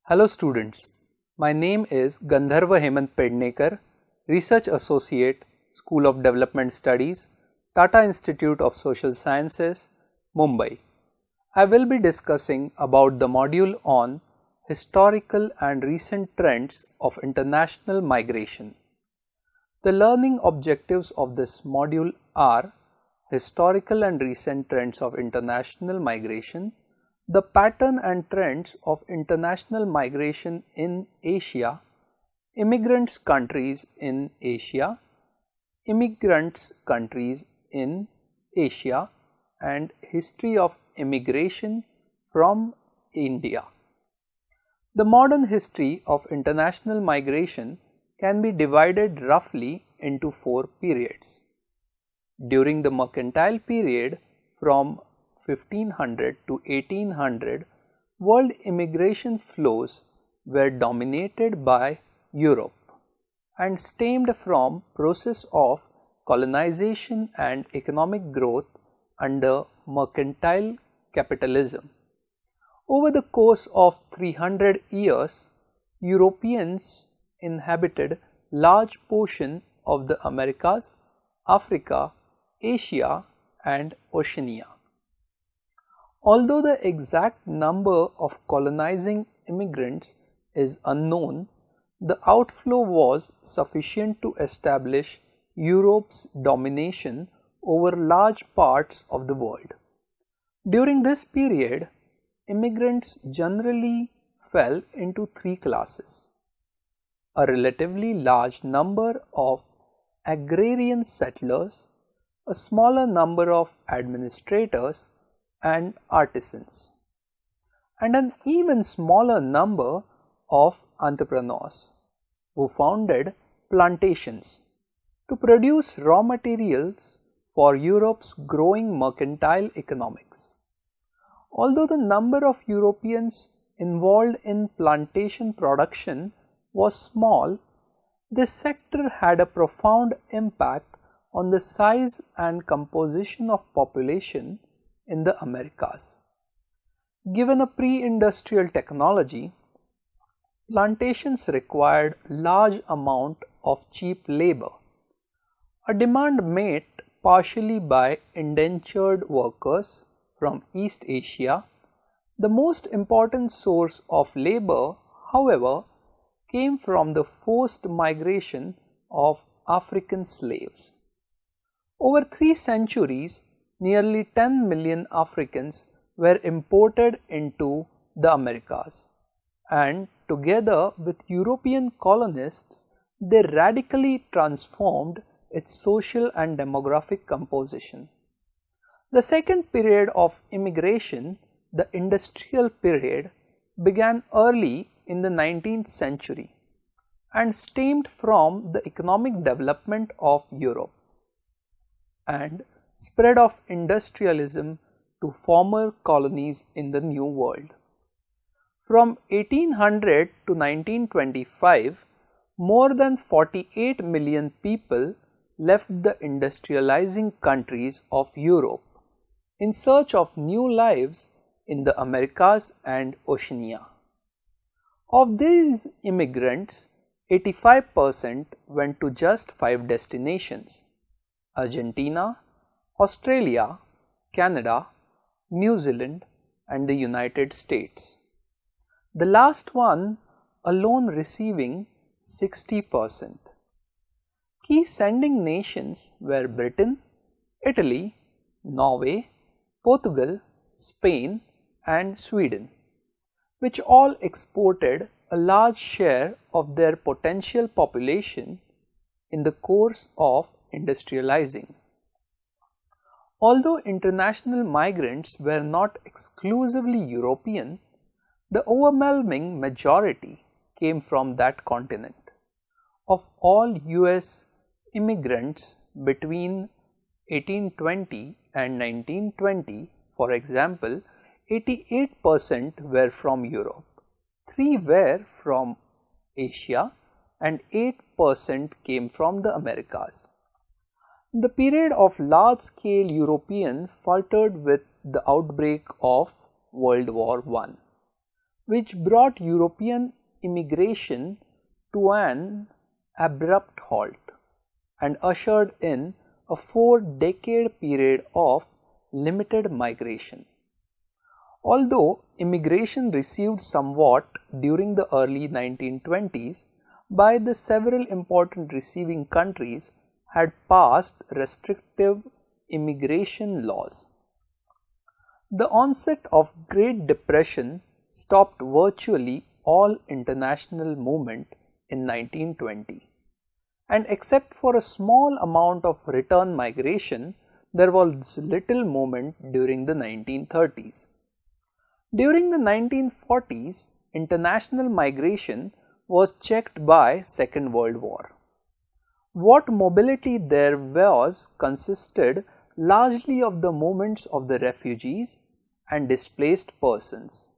Hello students, my name is Gandharva Hemant Pednekar, Research Associate, School of Development Studies, Tata Institute of Social Sciences, Mumbai. I will be discussing about the module on historical and recent trends of international migration. The learning objectives of this module are historical and recent trends of international migration, the pattern and trends of international migration in Asia, immigrants countries in Asia, immigrants countries in Asia, and history of immigration from India. The modern history of international migration can be divided roughly into four periods. During the mercantile period from 1500 to 1800, world immigration flows were dominated by Europe and stemmed from process of colonization and economic growth under mercantile capitalism. Over the course of 300 years, Europeans inhabited large portion of the Americas, Africa, Asia and Oceania. Although the exact number of colonizing immigrants is unknown, the outflow was sufficient to establish Europe's domination over large parts of the world. During this period, immigrants generally fell into three classes: a relatively large number of agrarian settlers, a smaller number of administrators and artisans, and an even smaller number of entrepreneurs who founded plantations to produce raw materials for Europe's growing mercantile economics. Although the number of Europeans involved in plantation production was small, this sector had a profound impact on the size and composition of population in the Americas. Given a pre-industrial technology, plantations required large amount of cheap labor, a demand met partially by indentured workers from East Asia. The most important source of labor, however, came from the forced migration of African slaves. Over 3 centuries, nearly 10 million Africans were imported into the Americas, and together with European colonists, they radically transformed its social and demographic composition. The second period of immigration, the industrial period, began early in the 19th century and stemmed from the economic development of Europe and spread of industrialism to former colonies in the New World. From 1800 to 1925, more than 48 million people left the industrializing countries of Europe in search of new lives in the Americas and Oceania. Of these immigrants, 85% went to just 5 destinations: Argentina, Australia, Canada, New Zealand and the United States. The last one alone receiving 60%. Key sending nations were Britain, Italy, Norway, Portugal, Spain and Sweden, which all exported a large share of their potential population in the course of industrializing. Although international migrants were not exclusively European, the overwhelming majority came from that continent. Of all US immigrants between 1820 and 1920, for example, 88% were from Europe, 3 were from Asia and 8% came from the Americas. The period of large-scale European faltered with the outbreak of World War I. which brought European immigration to an abrupt halt and ushered in a 4-decade period of limited migration. Although immigration received somewhat during the early 1920s, by the several important receiving countries had passed restrictive immigration laws. The onset of Great Depression stopped virtually all international movement in 1920, and except for a small amount of return migration, there was little movement during the 1930s. During the 1940s, international migration was checked by Second World War. What mobility there was consisted largely of the movements of the refugees and displaced persons,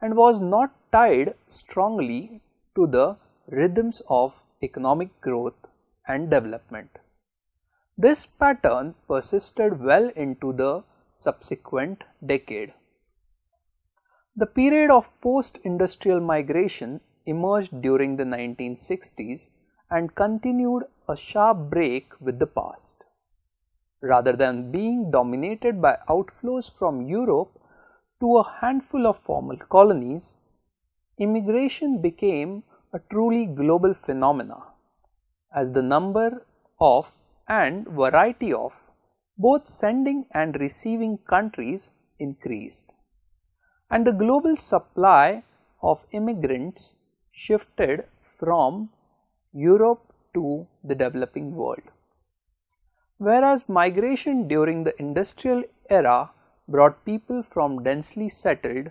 and was not tied strongly to the rhythms of economic growth and development. This pattern persisted well into the subsequent decade. The period of post-industrial migration emerged during the 1960s and continued a sharp break with the past. Rather than being dominated by outflows from Europe to a handful of former colonies, immigration became a truly global phenomena as the number of and variety of both sending and receiving countries increased, and the global supply of immigrants shifted from Europe to the developing world. Whereas migration during the industrial era brought people from densely settled,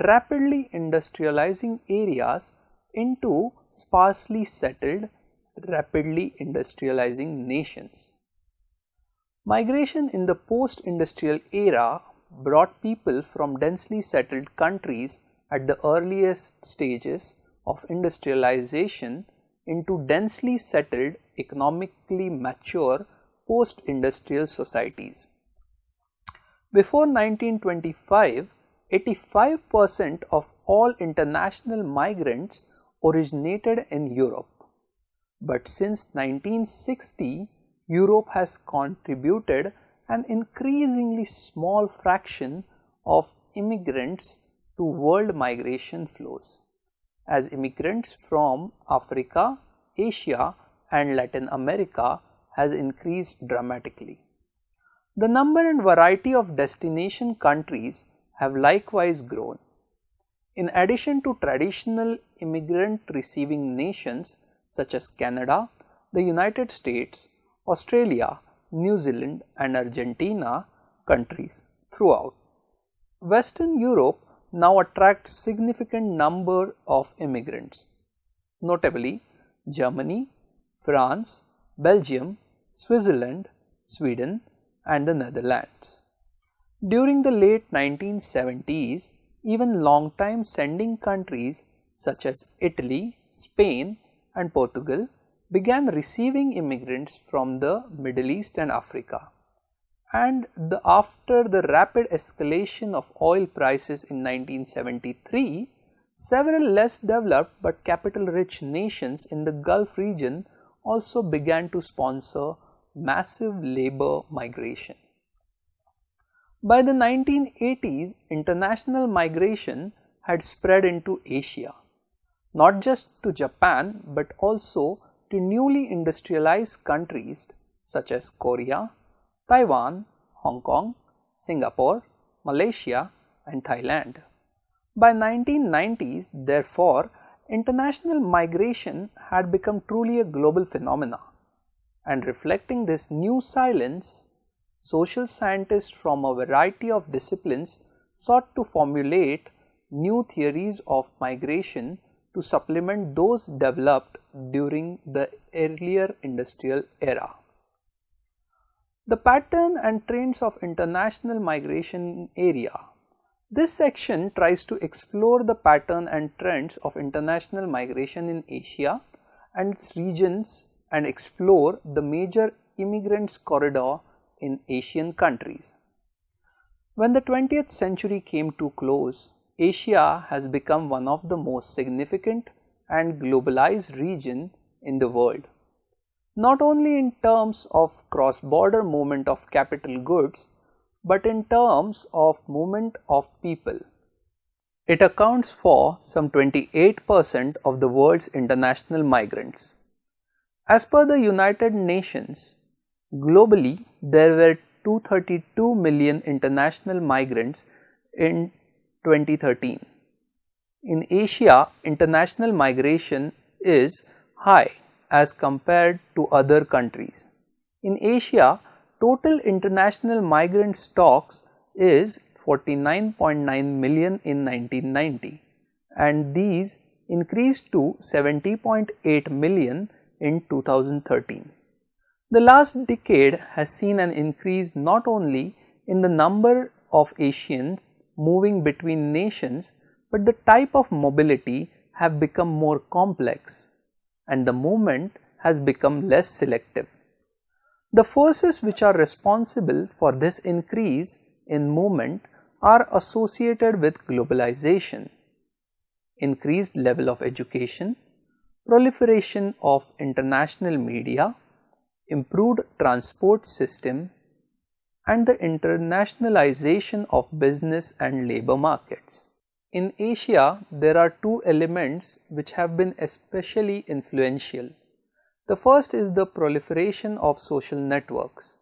rapidly industrializing areas into sparsely settled, rapidly industrializing nations. Migration in the post-industrial era brought people from densely settled countries at the earliest stages of industrialization into densely settled, economically mature post-industrial societies. Before 1925, 85% of all international migrants originated in Europe. But since 1960, Europe has contributed an increasingly small fraction of immigrants to world migration flows, as immigrants from Africa, Asia and Latin America has increased dramatically. The number and variety of destination countries have likewise grown. In addition to traditional immigrant receiving nations such as Canada, the United States, Australia, New Zealand and Argentina countries throughout, Western Europe now attracts significant number of immigrants, notably Germany, France, Belgium, Switzerland, Sweden and the Netherlands. During the late 1970s, even long-time sending countries such as Italy, Spain and Portugal began receiving immigrants from the Middle East and Africa. And after the rapid escalation of oil prices in 1973, several less developed but capital-rich nations in the Gulf region also began to sponsor massive labor migration. By the 1980s, international migration had spread into Asia, not just to Japan but also to newly industrialized countries such as Korea, Taiwan, Hong Kong, Singapore, Malaysia and Thailand. By 1990s, therefore, international migration had become truly a global phenomena, and reflecting this new silence, social scientists from a variety of disciplines sought to formulate new theories of migration to supplement those developed during the earlier industrial era. The pattern and trends of international migration area. This section tries to explore the pattern and trends of international migration in Asia and its regions and explore the major immigrants corridor in Asian countries. When the 20th century came to close, Asia has become one of the most significant and globalized region in the world, not only in terms of cross-border movement of capital goods, but in terms of movement of people. It accounts for some 28% of the world's international migrants. As per the United Nations, globally there were 232 million international migrants in 2013. In Asia, international migration is high as compared to other countries. In Asia, total international migrant stocks is 49.9 million in 1990, and these increased to 70.8 million in 2013. The last decade has seen an increase not only in the number of Asians moving between nations, but the type of mobility have become more complex and the movement has become less selective. The forces which are responsible for this increase in movement are associated with globalization, increased level of education, proliferation of international media, improved transport system, and the internationalization of business and labor markets. In Asia, there are two elements which have been especially influential. The first is the proliferation of social networks.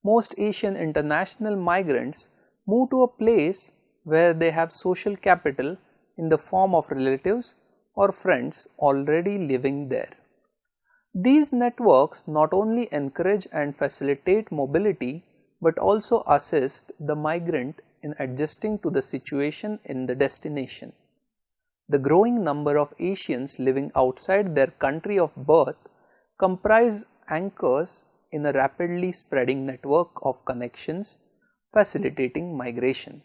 Most Asian international migrants move to a place where they have social capital in the form of relatives or friends already living there. These networks not only encourage and facilitate mobility but also assist the migrant in adjusting to the situation in the destination. The growing number of Asians living outside their country of birth comprise anchors in a rapidly spreading network of connections facilitating migration.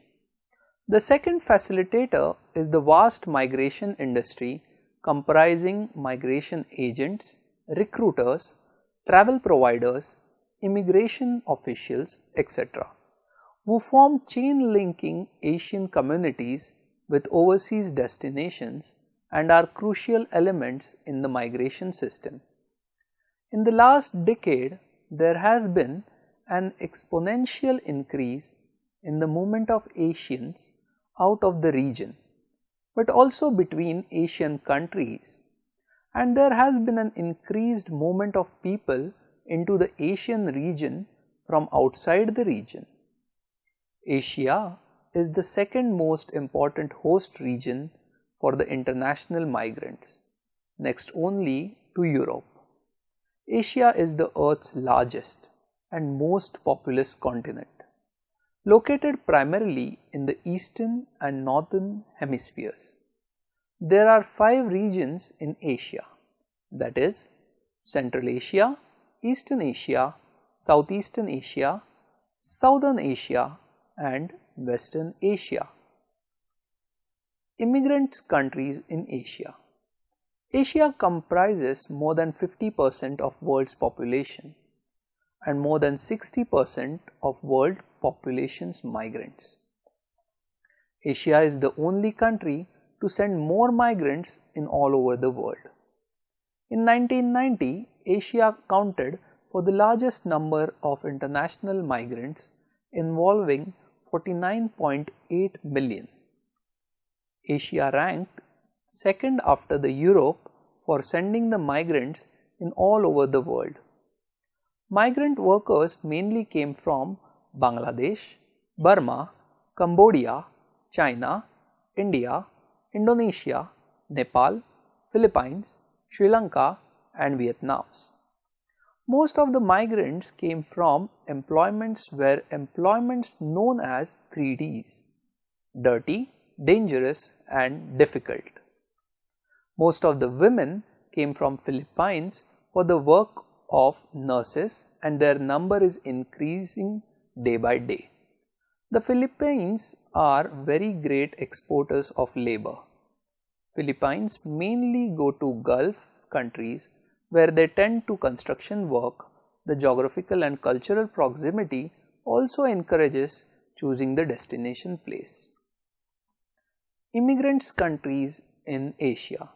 The second facilitator is the vast migration industry comprising migration agents, recruiters, travel providers, immigration officials, etc., who form chain linking Asian communities with overseas destinations and are crucial elements in the migration system. In the last decade, there has been an exponential increase in the movement of Asians out of the region, but also between Asian countries, and there has been an increased movement of people into the Asian region from outside the region. Asia is the second most important host region for the international migrants, next only to Europe. Asia is the Earth's largest and most populous continent, located primarily in the eastern and northern hemispheres. There are 5 regions in Asia, that is, Central Asia, Eastern Asia, Southeastern Asia, Southern Asia, and Western Asia. Immigrants countries in Asia. Asia comprises more than 50% of world's population and more than 60% of world population's migrants. Asia is the only country to send more migrants in all over the world. In 1990, Asia accounted for the largest number of international migrants, involving 49.8 million. Asia ranked second after the Europe for sending the migrants in all over the world. Migrant workers mainly came from Bangladesh, Burma, Cambodia, China, India, Indonesia, Nepal, Philippines, Sri Lanka, and Vietnam. Most of the migrants came from employments known as 3Ds: dirty, dangerous, and difficult. Most of the women came from Philippines for the work of nurses, and their number is increasing day by day. The Philippines are very great exporters of labor. Philippines mainly go to Gulf countries where they tend to construction work. The geographical and cultural proximity also encourages choosing the destination place. Immigrants countries in Asia.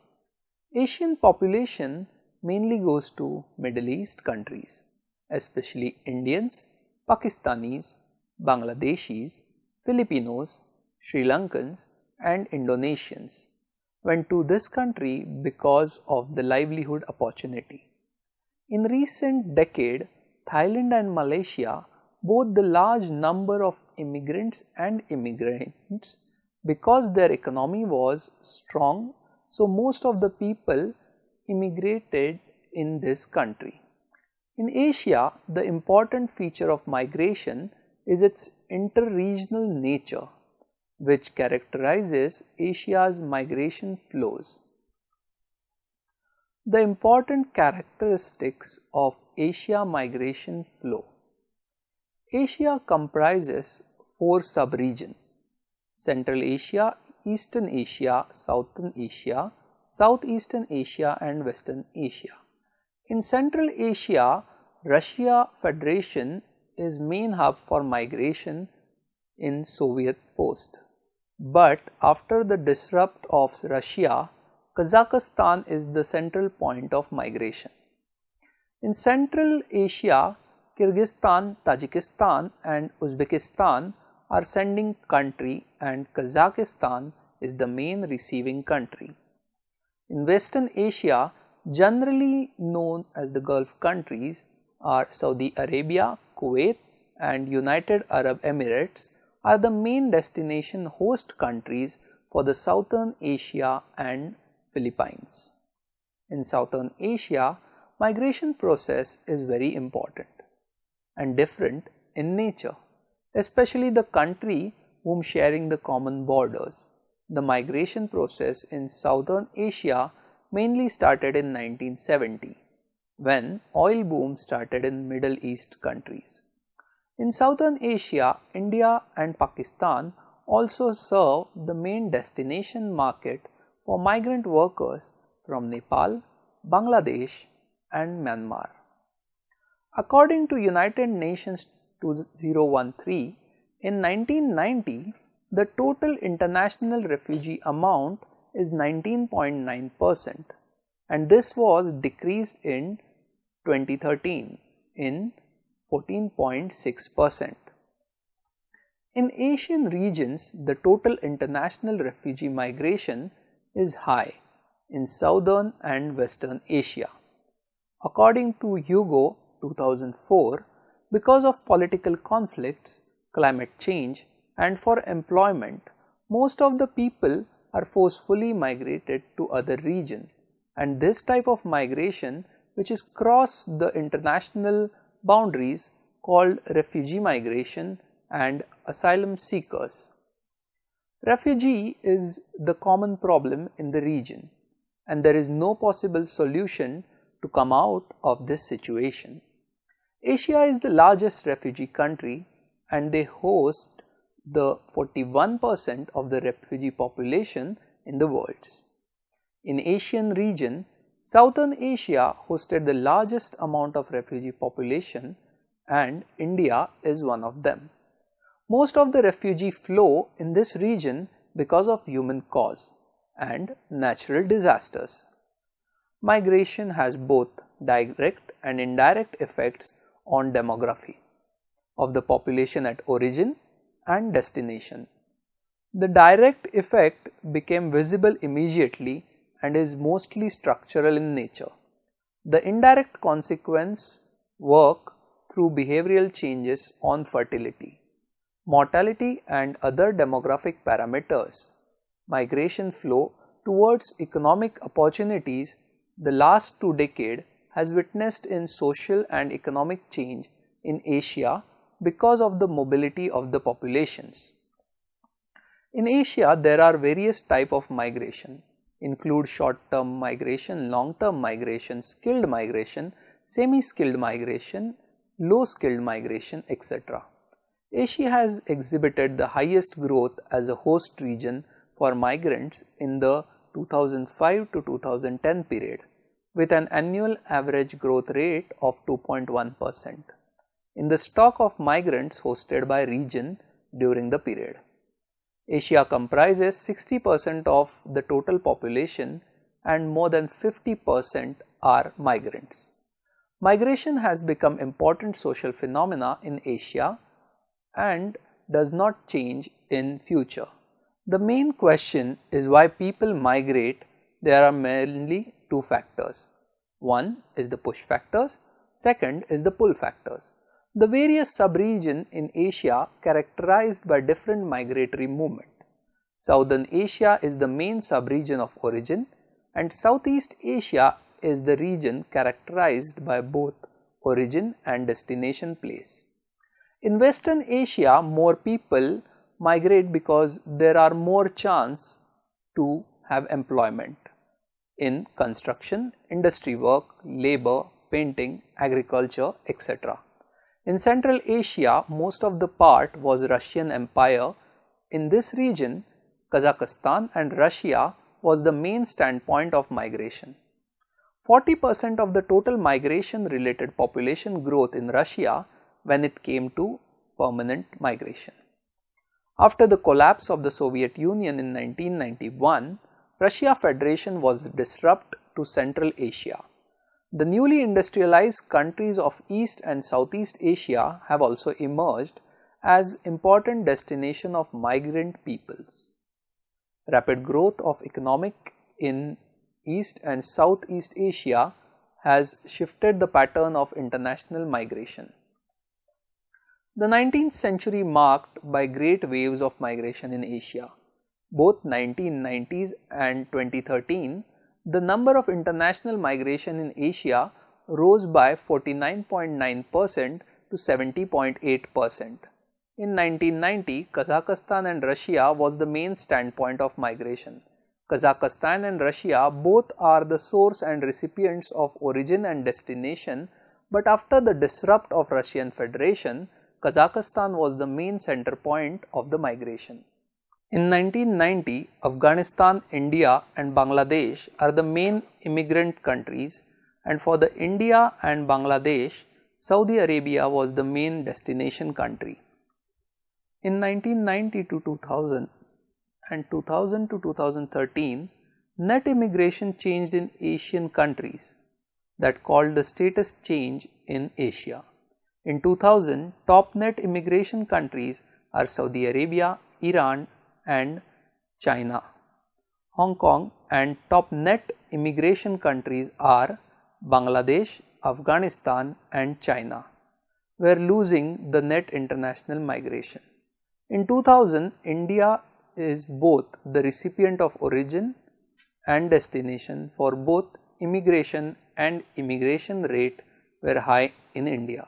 Asian population mainly goes to Middle East countries, especially Indians, Pakistanis, Bangladeshis, Filipinos, Sri Lankans and Indonesians went to this country because of the livelihood opportunity. In recent decade, Thailand and Malaysia both the large number of immigrants and immigrants because their economy was strong, so most of the people immigrated in this country. In Asia, the important feature of migration is its interregional nature, which characterizes Asia's migration flows. The important characteristics of Asia migration flow. Asia comprises 4 sub-regions: Central Asia, Eastern Asia, Southern Asia, Southeastern Asia and Western Asia. In Central Asia, Russia Federation is main hub for migration in Soviet post. But after the disrupt of Russia, Kazakhstan is the central point of migration. In Central Asia, Kyrgyzstan, Tajikistan and Uzbekistan are sending country and Kazakhstan is the main receiving country. In Western Asia, generally known as the Gulf countries, are Saudi Arabia, Kuwait and United Arab Emirates are the main destination host countries for the Southern Asia and Philippines. In Southern Asia, migration process is very important and different in nature, especially the country whom sharing the common borders. The migration process in Southern Asia mainly started in 1970 when oil boom started in Middle East countries. In Southern Asia, India and Pakistan also serve the main destination market for migrant workers from Nepal, Bangladesh and Myanmar. According to United Nations 2013, in 1990, the total international refugee amount is 19.9% and this was decreased in 2013 in 14.6%. In Asian regions, the total international refugee migration is high in Southern and Western Asia. According to Hugo 2004, because of political conflicts, climate change and for employment, most of the people are forcefully migrated to other regions, and this type of migration which is cross the international boundaries called refugee migration and asylum seekers. Refugee is the common problem in the region and there is no possible solution to come out of this situation. Asia is the largest refugee country and they host the 41% of the refugee population in the world. In Asian region, Southern Asia hosted the largest amount of refugee population and India is one of them. Most of the refugee flow in this region because of human cause and natural disasters. Migration has both direct and indirect effects on demography of the population at origin and destination. The direct effect became visible immediately and is mostly structural in nature. The indirect consequence work through behavioral changes on fertility, mortality and other demographic parameters. Migration flow towards economic opportunities the last 2 decades has witnessed in social and economic change in Asia because of the mobility of the populations. In Asia, there are various types of migration, include short-term migration, long-term migration, skilled migration, semi-skilled migration, low-skilled migration, etc. Asia has exhibited the highest growth as a host region for migrants in the 2005 to 2010 period, with an annual average growth rate of 2.1% in the stock of migrants hosted by region during the period. Asia comprises 60% of the total population and more than 50% are migrants. Migration has become important social phenomena in Asia and does not change in future. The main question is why people migrate. There are mainly two factors. One is the push factors, second is the pull factors. The various sub-regions in Asia characterized by different migratory movement. Southern Asia is the main sub-region of origin and Southeast Asia is the region characterized by both origin and destination place. In Western Asia, more people migrate because there are more chance to have employment in construction, industry work, labor, painting, agriculture, etc. In Central Asia, most of the part was Russian Empire. In this region, Kazakhstan and Russia was the main standpoint of migration. 40% of the total migration related population growth in Russia when it came to permanent migration. After the collapse of the Soviet Union in 1991, Russia Federation was disrupted to Central Asia. The newly industrialized countries of East and Southeast Asia have also emerged as important destination of migrant peoples. Rapid growth of economic in East and Southeast Asia has shifted the pattern of international migration. The 19th century marked by great waves of migration in Asia. Both 1990s and 2013, the number of international migration in Asia rose by 49.9% to 70.8%. In 1990, Kazakhstan and Russia was the main standpoint of migration. Kazakhstan and Russia both are the source and recipients of origin and destination, but after the disrupt of Russian Federation, Kazakhstan was the main center point of the migration. In 1990, Afghanistan, India and Bangladesh are the main immigrant countries, and for the India and Bangladesh, Saudi Arabia was the main destination country. In 1990 to 2000 and 2000 to 2013, net immigration changed in Asian countries, that called the status change in Asia. In 2000, top net immigration countries are Saudi Arabia, Iran and China. Hong Kong, and top net immigration countries are Bangladesh, Afghanistan and China. We are losing the net international migration. In 2000, India is both the recipient of origin and destination for both immigration, and immigration rate were high in India.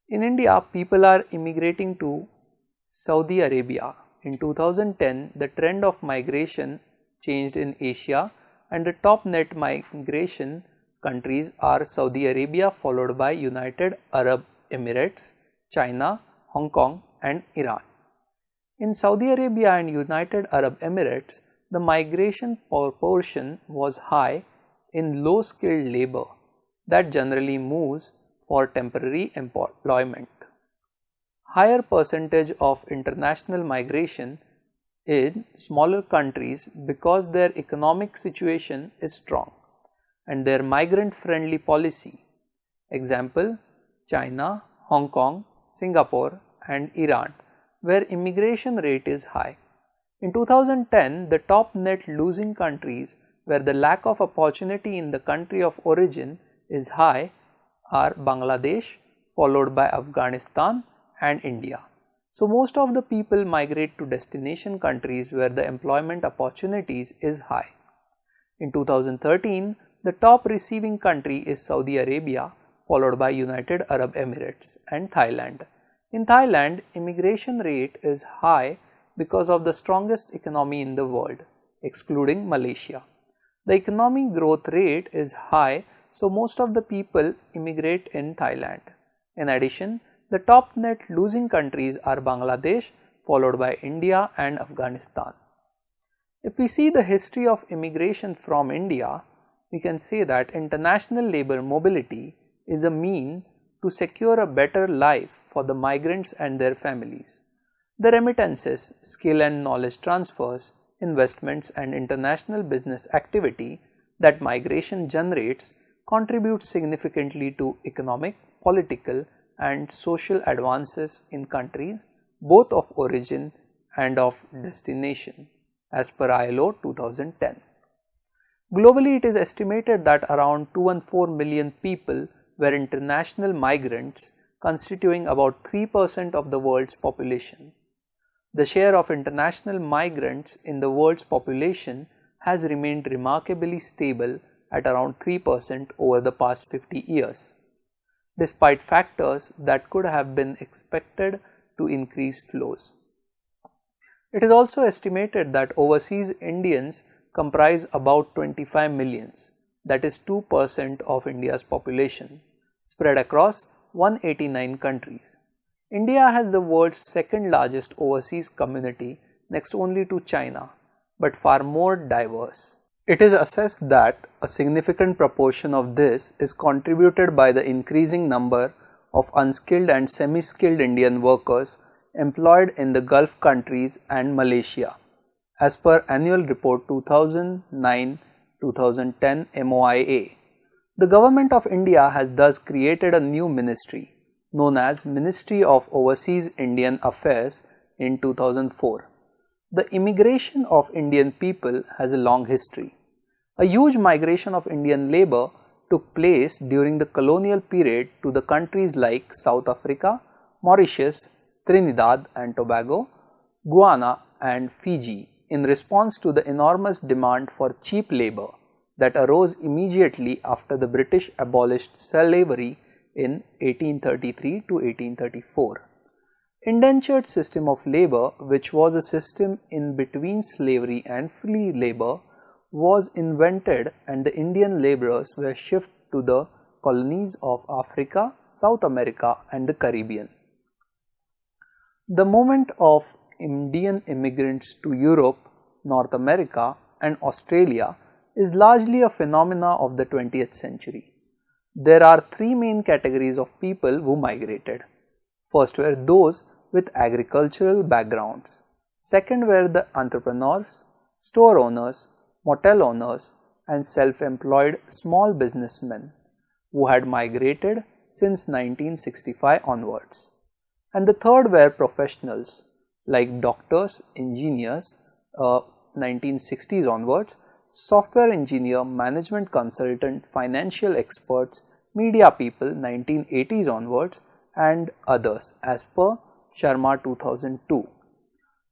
In India, people are immigrating to Saudi Arabia. In 2010, the trend of migration changed in Asia and the top net migration countries are Saudi Arabia followed by United Arab Emirates, China, Hong Kong and Iran. In Saudi Arabia and United Arab Emirates, the migration proportion was high in low skilled labor that generally moves for temporary employment. Higher percentage of international migration in smaller countries because their economic situation is strong and their migrant friendly policy. Example, China, Hong Kong, Singapore and Iran, where immigration rate is high. In 2010, the top net losing countries where the lack of opportunity in the country of origin is high are Bangladesh, followed by Afghanistan and India. So most of the people migrate to destination countries where the employment opportunities is high. In 2013, the top receiving country is Saudi Arabia, followed by United Arab Emirates and Thailand. In Thailand, immigration rate is high because of the strongest economy in the world, excluding Malaysia. The economic growth rate is high, so most of the people immigrate in Thailand. In addition, the top net losing countries are Bangladesh, followed by India and Afghanistan. If we see the history of immigration from India, we can say that international labor mobility is a mean to secure a better life for the migrants and their families. The remittances, skill and knowledge transfers, investments and international business activity that migration generates contribute significantly to economic, political and social advances in countries both of origin and of destination, as per ILO 2010. Globally, it is estimated that around 214 million people were international migrants, constituting about 3% of the world's population. The share of international migrants in the world's population has remained remarkably stable at around 3% over the past 50 years, despite factors that could have been expected to increase flows. It is also estimated that overseas Indians comprise about 25 millions, that is 2% of India's population, spread across 189 countries. India has the world's second largest overseas community next only to China, but far more diverse. It is assessed that a significant proportion of this is contributed by the increasing number of unskilled and semi-skilled Indian workers employed in the Gulf countries and Malaysia, as per Annual Report 2009-2010 MOIA. The Government of India has thus created a new ministry known as Ministry of Overseas Indian Affairs in 2004. The immigration of Indian people has a long history. A huge migration of Indian labour took place during the colonial period to the countries like South Africa, Mauritius, Trinidad and Tobago, Guyana and Fiji in response to the enormous demand for cheap labour that arose immediately after the British abolished slavery in 1833 to 1834. Indentured system of labour, which was a system in between slavery and free labour, was invented and the Indian labourers were shipped to the colonies of Africa, South America and the Caribbean. The movement of Indian immigrants to Europe, North America and Australia is largely a phenomena of the 20th century. There are three main categories of people who migrated. First were those with agricultural backgrounds. Second were the entrepreneurs, store owners, motel owners and self-employed small businessmen who had migrated since 1965 onwards. And the third were professionals like doctors, engineers, 1960s onwards, software engineer, management consultant, financial experts, media people 1980s onwards and others as per Sharma 2002.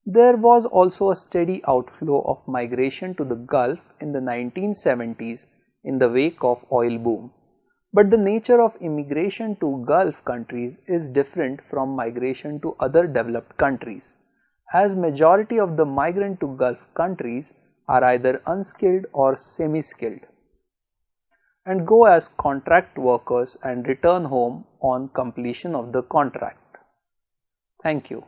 There was also a steady outflow of migration to the Gulf in the 1970s in the wake of oil boom. But the nature of immigration to Gulf countries is different from migration to other developed countries, as majority of the migrant to Gulf countries are either unskilled or semi-skilled and go as contract workers and return home on completion of the contract. Thank you.